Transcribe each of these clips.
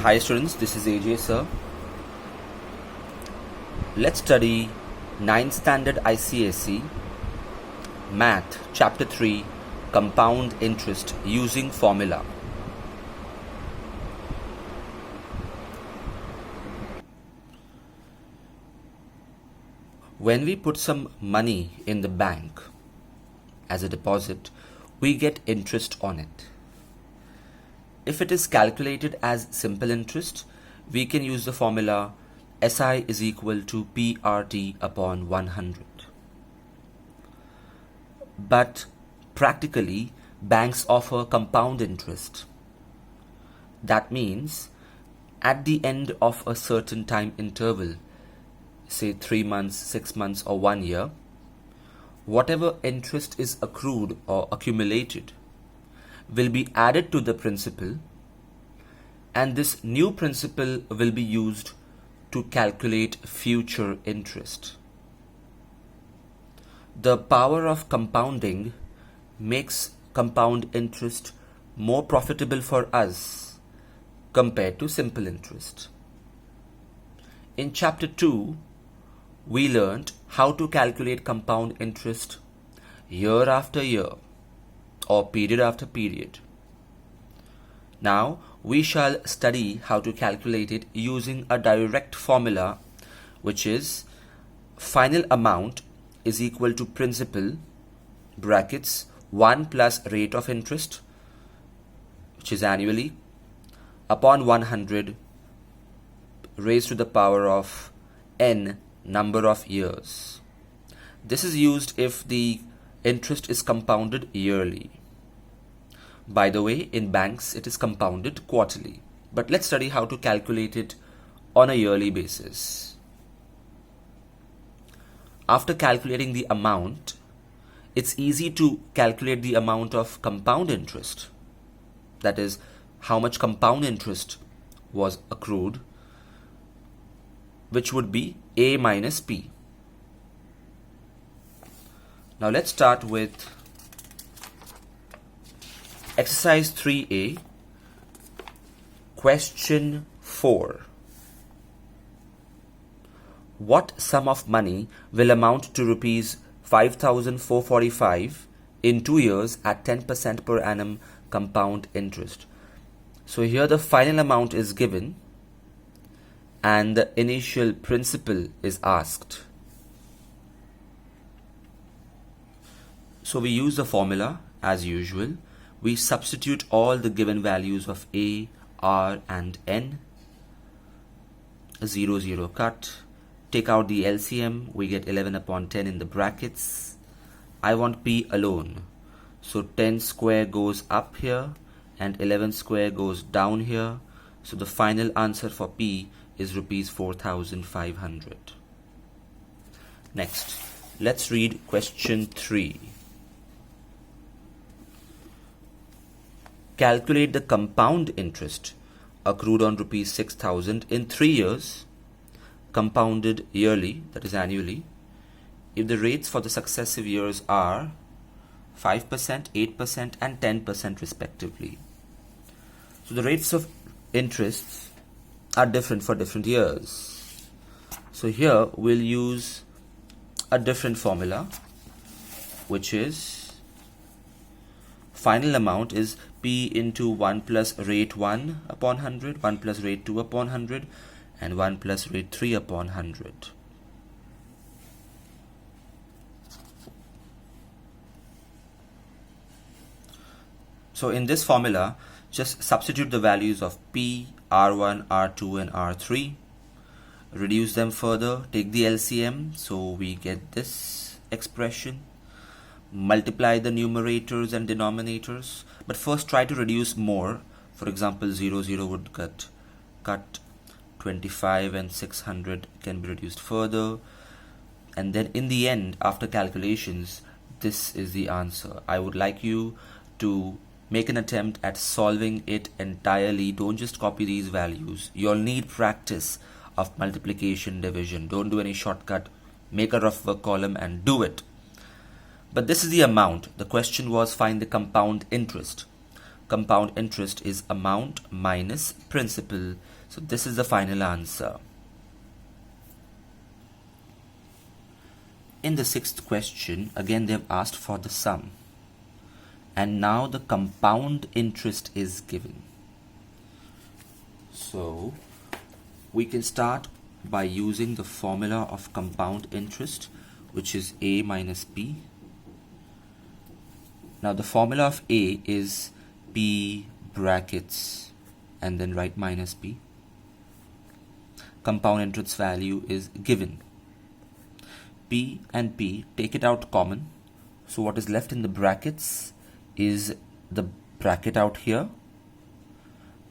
Hi students, this is AJ sir. Let's study 9th standard ICSE Math Chapter 3 Compound Interest using formula. When we put some money in the bank as a deposit, we get interest on it. If it is calculated as simple interest, we can use the formula SI is equal to PRT upon 100. But practically, banks offer compound interest. That means at the end of a certain time interval, say 3 months, 6 months or 1 year, whatever interest is accrued or accumulated will be added to the principal, and this new principal will be used to calculate future interest. The power of compounding makes compound interest more profitable for us compared to simple interest. In chapter 2, we learned how to calculate compound interest year after year or period after period. Now we shall study how to calculate it using a direct formula, which is final amount is equal to principal brackets 1 plus rate of interest, which is annually, upon 100 raised to the power of n number of years. This is used if the interest is compounded yearly. By the way, in banks it is compounded quarterly. But let's study how to calculate it on a yearly basis. After calculating the amount, it's easy to calculate the amount of compound interest. That is, how much compound interest was accrued, which would be A minus P. Now let's start with exercise 3A, question 4. What sum of money will amount to rupees 5,445 in 2 years at 10% per annum compound interest? So here the final amount is given and the initial principal is asked. So we use the formula as usual. We substitute all the given values of A, R and N. 0, 0 cut. Take out the LCM. We get 11 upon 10 in the brackets. I want P alone. So 10 square goes up here and 11 square goes down here. So the final answer for P is rupees 4,500. Next, let's read question 3. Calculate the compound interest accrued on rupees 6,000 in 3 years, compounded yearly, that is annually, if the rates for the successive years are 5%, 8% and 10% respectively. So the rates of interest are different for different years. So here we'll use a different formula, which is final amount is P into 1 plus rate 1 upon 100, 1 plus rate 2 upon 100 and 1 plus rate 3 upon 100. So in this formula, just substitute the values of P, R1, R2 and R3. Reduce them further, take the LCM, so we get this expression. Multiply the numerators and denominators, but first try to reduce more. For example, 0, 0 would cut 25 and 600 can be reduced further. And then in the end, after calculations, this is the answer. I would like you to make an attempt at solving it entirely. Don't just copy these values. You'll need practice of multiplication, division. Don't do any shortcut. Make a rough work column and do it. But this is the amount. The question was find the compound interest. compound interest is amount minus principal. So this is the final answer. In the sixth question, again they have asked for the sum. And now the compound interest is given. So we can start by using the formula of compound interest, which is A minus P. Now the formula of A is P brackets and then write minus P. Compound interest value is given. P and P, take it out common. So what is left in the brackets is the bracket out here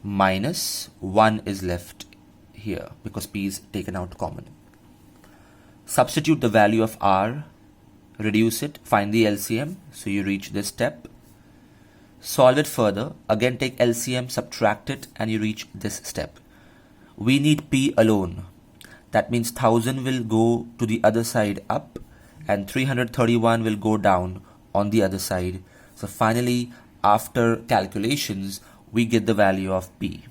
minus 1 is left here because P is taken out common. Substitute the value of R, reduce it, find the LCM, so you reach this step. Solve it further, again take LCM, subtract it, and you reach this step. We need P alone. That means 1000 will go to the other side up and 331 will go down on the other side. So finally, after calculations, we get the value of P.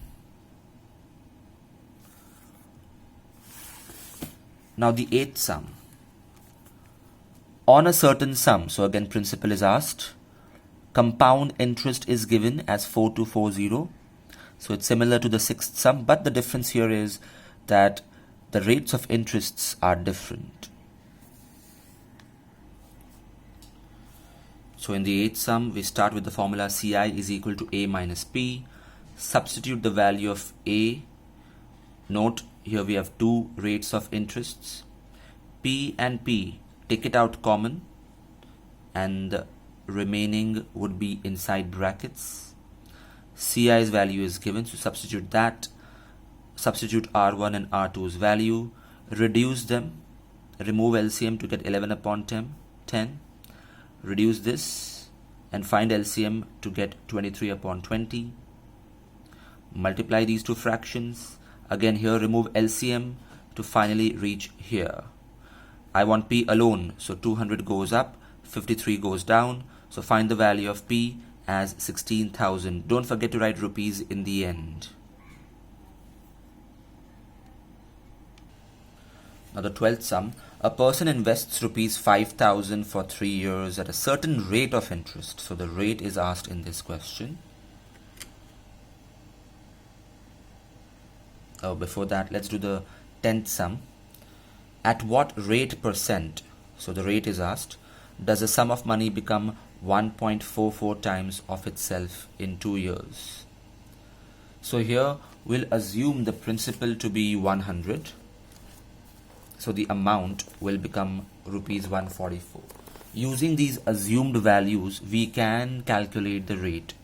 Now the eighth sum. On a certain sum, so again principal is asked, compound interest is given as 4240. So it's similar to the sixth sum, but the difference here is that the rates of interests are different. So in the eighth sum, we start with the formula CI is equal to A minus P. Substitute the value of A. Note here we have two rates of interests. P and P, take it out common and the remaining would be inside brackets. CI's value is given, so substitute that. Substitute R1 and R2's value. Reduce them. Remove LCM to get 11 upon 10. Reduce this and find LCM to get 23 upon 20. Multiply these two fractions. Again here remove LCM to finally reach here. I want P alone, so 200 goes up, 53 goes down. So find the value of P as 16,000. Don't forget to write rupees in the end. Now the 12th sum. A person invests rupees 5,000 for 3 years at a certain rate of interest. So the rate is asked in this question. Oh, before that, let's do the 10th sum. At what rate percent, so the rate is asked, does a sum of money become 1.44 times of itself in 2 years? So here we'll assume the principal to be 100. So the amount will become rupees 144. Using these assumed values, we can calculate the rate.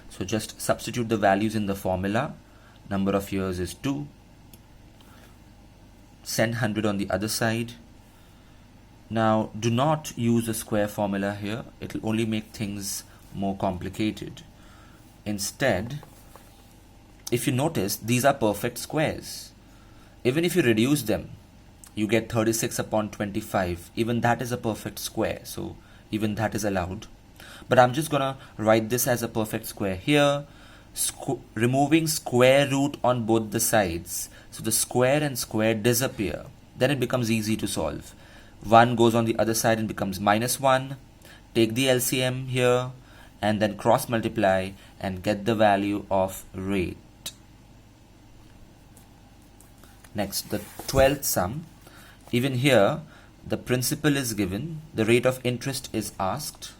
So just substitute the values in the formula. Number of years is 2. Send 100 on the other side. Now do not use a square formula here. It will only make things more complicated. Instead, if you notice, these are perfect squares. Even if you reduce them, you get 36 upon 25. Even that is a perfect square. So even that is allowed. But I'm just gonna write this as a perfect square here. Removing square root on both the sides. So the square and square disappear. Then it becomes easy to solve. 1 goes on the other side and becomes minus 1. Take the LCM here and then cross multiply and get the value of rate. Next, the 12th sum. Even here, the principal is given. The rate of interest is asked.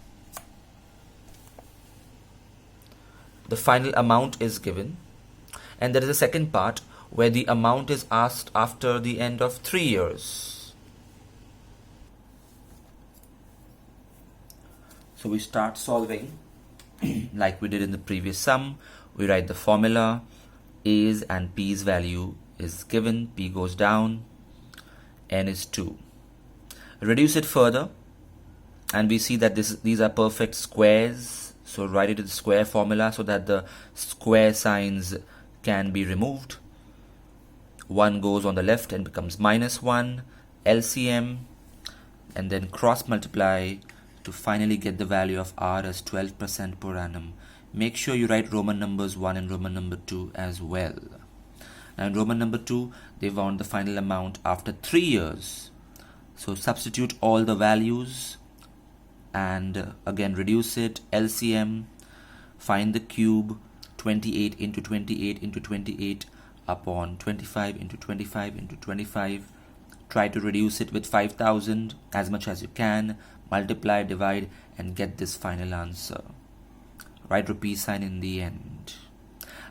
The final amount is given. And there is a second part where the amount is asked after the end of 3 years. So we start solving like we did in the previous sum. We write the formula. A's and P's value is given. P goes down. N is 2. Reduce it further and we see that these are perfect squares. So write it in the square formula so that the square signs can be removed. 1 goes on the left and becomes minus 1. LCM and then cross multiply to finally get the value of R as 12% per annum make sure you write Roman numbers 1 and Roman number 2 as well. Now in Roman number 2, they want the final amount after 3 years. So substitute all the values and again reduce it, LCM, find the cube, 28 into 28 into 28 upon 25 into 25 into 25. Try to reduce it with 5,000 as much as you can, multiply, divide, and get this final answer. Write rupee sign in the end.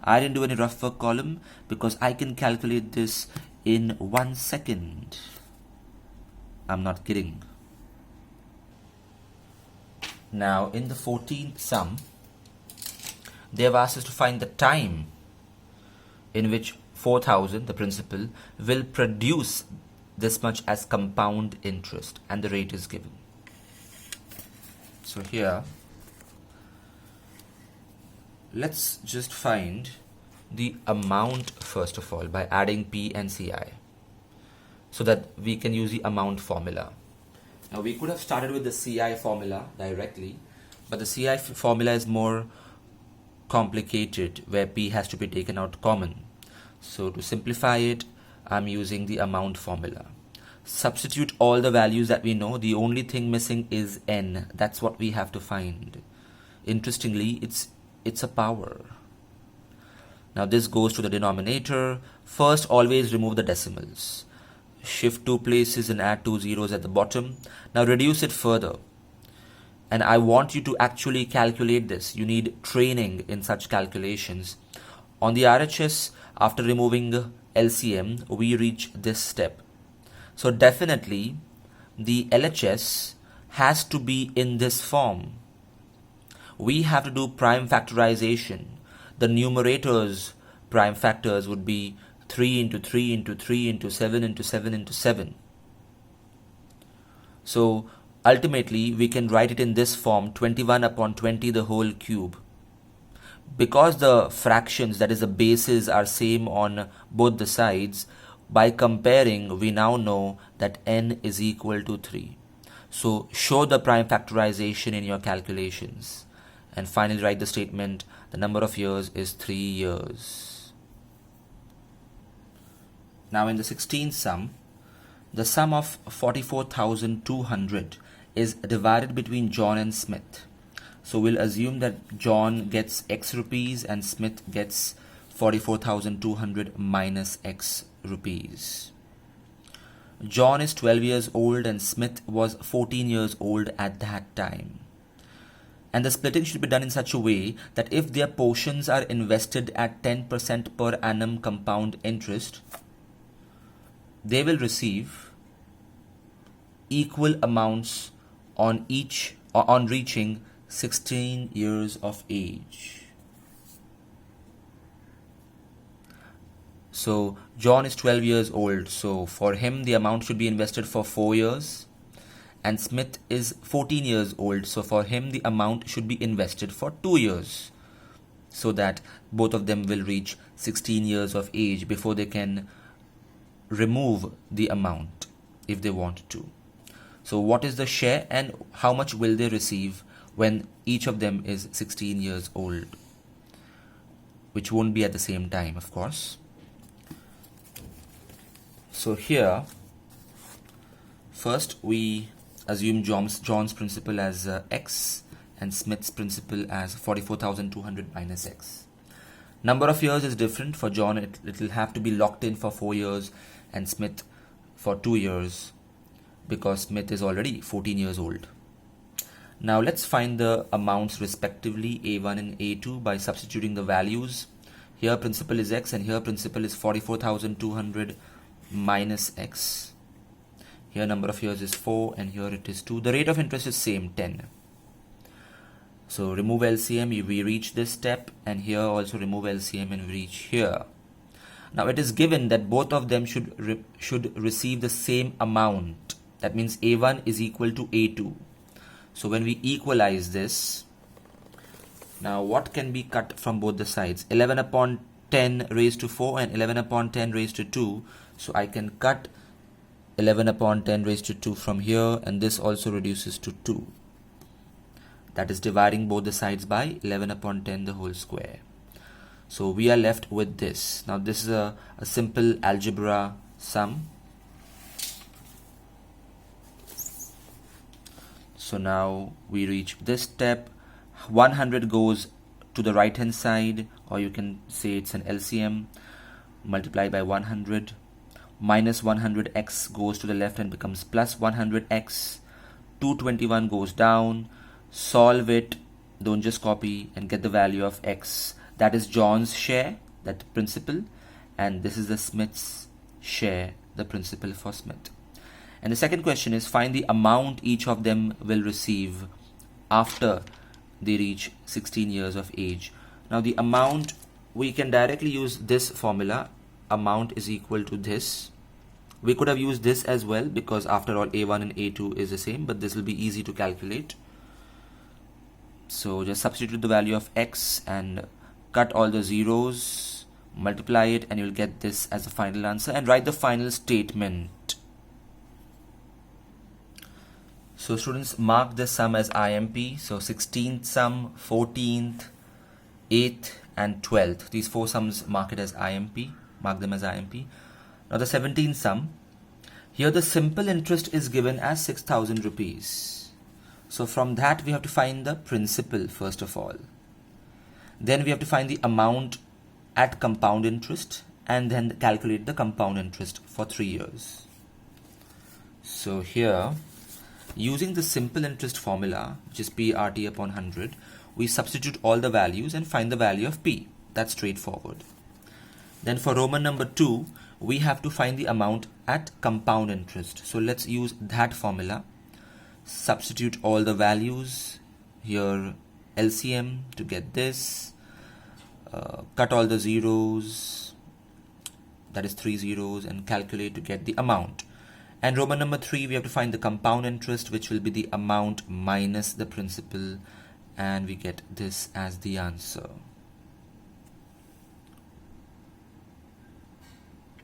I didn't do any rough work column because I can calculate this in 1 second. I'm not kidding. Now in the 14th sum, they have asked us to find the time in which 4,000, the principal, will produce this much as compound interest, and the rate is given. So here, let's just find the amount first of all by adding P and CI so that we can use the amount formula. Now we could have started with the CI formula directly, but the CI formula is more complicated where P has to be taken out common. So to simplify it, I'm using the amount formula. Substitute all the values that we know. The only thing missing is N. That's what we have to find. Interestingly, it's a power. Now this goes to the denominator. First, always remove the decimals. Shift 2 places and add 2 zeros at the bottom. Now reduce it further. And I want you to actually calculate this. You need training in such calculations. On the RHS, after removing LCM, we reach this step. So definitely the LHS has to be in this form. We have to do prime factorization. The numerators prime factors would be 3 into 3 into 3 into 7 into 7 into 7. So ultimately we can write it in this form, 21 upon 20 the whole cube. Because the fractions, that is the bases, are same on both the sides, by comparing we now know that n is equal to 3. So show the prime factorization in your calculations. And finally write the statement, the number of years is 3 years. Now in the 16th sum, the sum of 44,200 is divided between John and Smith. So we'll assume that John gets X rupees and Smith gets 44,200 minus X rupees. John is 12 years old and Smith was 14 years old at that time. And the splitting should be done in such a way that if their portions are invested at 10% per annum compound interest, they will receive equal amounts on reaching 16 years of age. So John is 12 years old, so for him the amount should be invested for 4 years, and Smith is 14 years old, so for him the amount should be invested for 2 years, so that both of them will reach 16 years of age before they can remove the amount if they want to. So what is the share and how much will they receive when each of them is 16 years old, which won't be at the same time, of course. So here, first we assume John's principal as X and Smith's principal as 44,200 minus X. Number of years is different. For John, it will have to be locked in for 4 years and Smith for 2 years because Smith is already 14 years old. Now let's find the amounts respectively, A1 and A2, by substituting the values. Here principal is X and here principal is 44,200 minus X. Here number of years is 4 and here it is 2. The rate of interest is same, 10. So remove LCM, we reach this step, and here also remove LCM and we reach here. Now it is given that both of them should receive the same amount. That means A1 is equal to A2. So when we equalize this, now what can be cut from both the sides? 11 upon 10 raised to 4 and 11 upon 10 raised to 2. So I can cut 11 upon 10 raised to 2 from here, and this also reduces to 2. that is dividing both the sides by 11 upon 10 the whole square. So we are left with this. Now this is a simple algebra sum. So now we reach this step. 100 goes to the right hand side, or you can say it's an LCM, multiply by 100. Minus 100x goes to the left and becomes plus 100x. 221 goes down. Solve it, don't just copy, and get the value of x. That is John's share, that principal, and this is the Smith's share, the principal for Smith. And the second question is, find the amount each of them will receive after they reach 16 years of age. Now the amount, we can directly use this formula, amount is equal to this. We could have used this as well, because after all A1 and A2 is the same, but this will be easy to calculate. So just substitute the value of x and cut all the zeros, multiply it, and you'll get this as the final answer, and write the final statement. So students, mark this sum as IMP. So 16th sum, 14th, 8th and 12th. These four sums, mark it as IMP. Mark them as IMP. Now the 17th sum. Here the simple interest is given as 6,000 rupees. So from that we have to find the principal first of all. Then we have to find the amount at compound interest, and then calculate the compound interest for 3 years. So here, using the simple interest formula, which is PRT upon 100, we substitute all the values and find the value of P. That's straightforward. Then for Roman number 2, we have to find the amount at compound interest. So let's use that formula. Substitute all the values here, LCM to get this, cut all the zeros, that is 3 zeros, and calculate to get the amount. And Roman number 3, we have to find the compound interest, which will be the amount minus the principal, and we get this as the answer.